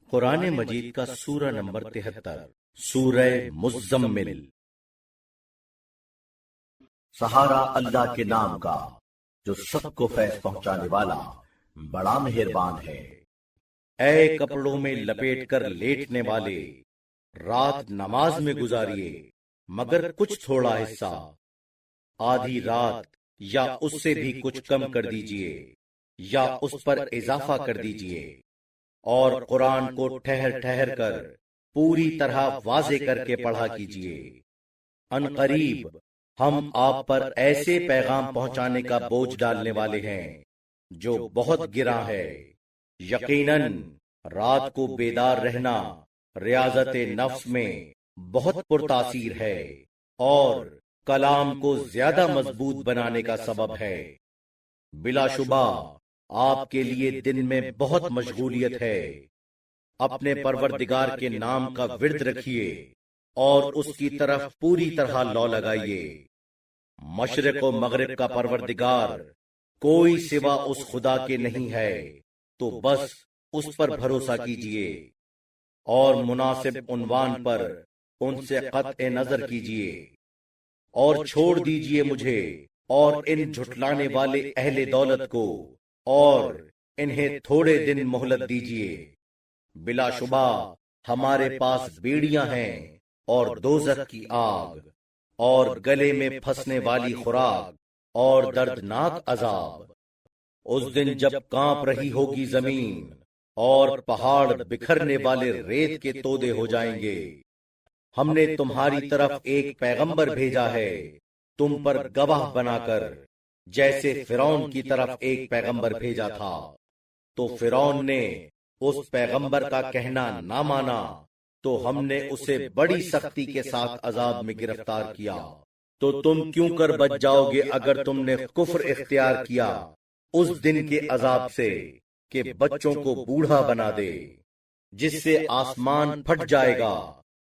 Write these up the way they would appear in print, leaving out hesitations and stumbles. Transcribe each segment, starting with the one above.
قرآن مجید کا سورہ نمبر 73، سورہ مزمل۔ سہارا اللہ کے نام کا جو سب کو فیض پہنچانے والا بڑا مہربان ہے۔ اے کپڑوں میں لپیٹ کر لیٹنے والے، رات نماز میں گزاریے مگر کچھ تھوڑا حصہ، آدھی رات یا اس سے بھی کچھ کم کر دیجئے یا اس پر اضافہ کر دیجئے، اور قرآن کو ٹھہر ٹھہر کر پوری طرح واضح کر کے پڑھا کیجئے۔ ان قریب ہم آپ پر ایسے پیغام پہنچانے کا بوجھ ڈالنے والے ہیں جو بہت گراں ہے۔ یقیناً رات کو بیدار رہنا ریاضت نفس میں بہت پرتاثیر ہے اور کلام کو زیادہ مضبوط بنانے کا سبب ہے۔ بلا شبہ آپ کے لیے دن میں بہت مشغولیت ہے۔ اپنے پروردگار کے نام کا ورد رکھیے اور اس کی طرف پوری طرح لو لگائیے۔ مشرق و مغرب کا پروردگار کوئی سوا اس خدا کے نہیں ہے، تو بس اس پر بھروسہ کیجئے اور مناسب عنوان پر ان سے قطع نظر کیجئے، اور چھوڑ دیجئے مجھے اور ان جھٹلانے والے اہل دولت کو، اور انہیں تھوڑے دن مہلت دیجئے۔ بلا شبہ ہمارے پاس بیڑیاں ہیں اور دوزخ کی آگ، اور گلے میں پھنسنے والی خوراک اور دردناک عذاب۔ اس دن جب کانپ رہی ہوگی زمین اور پہاڑ بکھرنے والے ریت کے تودے ہو جائیں گے۔ ہم نے تمہاری طرف ایک پیغمبر بھیجا ہے تم پر گواہ بنا کر، جیسے فرعون کی طرف ایک پیغمبر بھیجا تھا، تو فرعون نے اس پیغمبر کا کہنا نہ مانا، تو ہم نے اسے بڑی سختی کے ساتھ عذاب میں گرفتار کیا۔ تو تم کیوں کر بچ جاؤ گے اگر تم نے کفر اختیار کیا اس دن کے عذاب سے کہ بچوں کو بوڑھا بنا دے، جس سے آسمان پھٹ جائے گا۔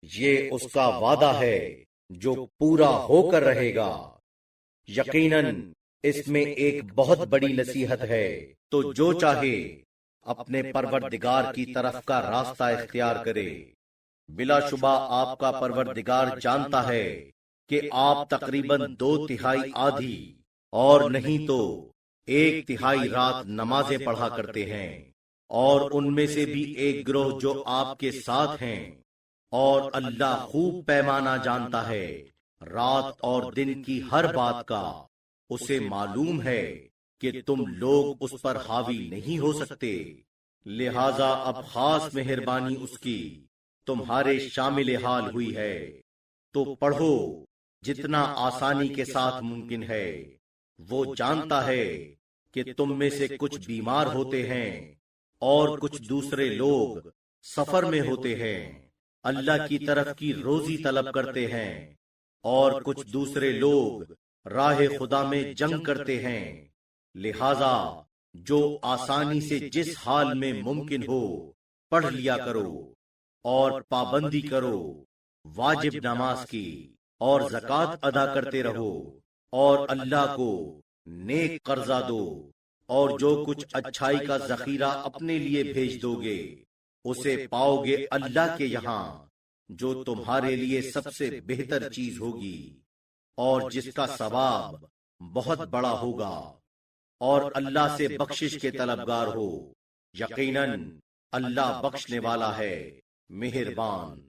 یہ اس کا وعدہ ہے جو پورا ہو کر رہے گا۔ یقیناً اس میں ایک بہت بڑی نصیحت ہے، تو جو چاہے اپنے پروردگار کی طرف کا راستہ اختیار کرے۔ بلا شبہ آپ کا پروردگار جانتا ہے کہ آپ تقریباً 2/3 آدھی اور نہیں تو 1/3 رات نمازیں پڑھا کرتے ہیں، اور ان میں سے بھی ایک گروہ جو آپ کے ساتھ ہیں، اور اللہ خوب پیمانہ جانتا ہے رات اور دن کی ہر بات کا۔ اسے معلوم ہے کہ تم لوگ اس پر حاوی نہیں ہو سکتے، لہذا اب خاص مہربانی اس کی تمہارے شامل حال ہوئی ہے، تو پڑھو جتنا آسانی کے ساتھ ممکن ہے۔ وہ جانتا ہے کہ تم میں سے کچھ بیمار ہوتے ہیں اور کچھ دوسرے لوگ سفر میں ہوتے ہیں، اللہ کی طرف کی روزی طلب کرتے ہیں، اور کچھ دوسرے لوگ راہ خدا میں جنگ کرتے ہیں۔ لہذا جو آسانی سے جس حال میں ممکن ہو پڑھ لیا کرو، اور پابندی کرو واجب نماز کی، اور زکوٰۃ ادا کرتے رہو، اور اللہ کو نیک قرضہ دو، اور جو کچھ اچھائی کا ذخیرہ اپنے لیے بھیج دو گے اسے پاؤ گے اللہ کے یہاں، جو تمہارے لیے سب سے بہتر چیز ہوگی، اور جس کا ثواب بہت بڑا ہوگا، اور اللہ سے بخشش کے طلبگار ہو۔ یقیناً اللہ بخشنے والا ہے، مہربان۔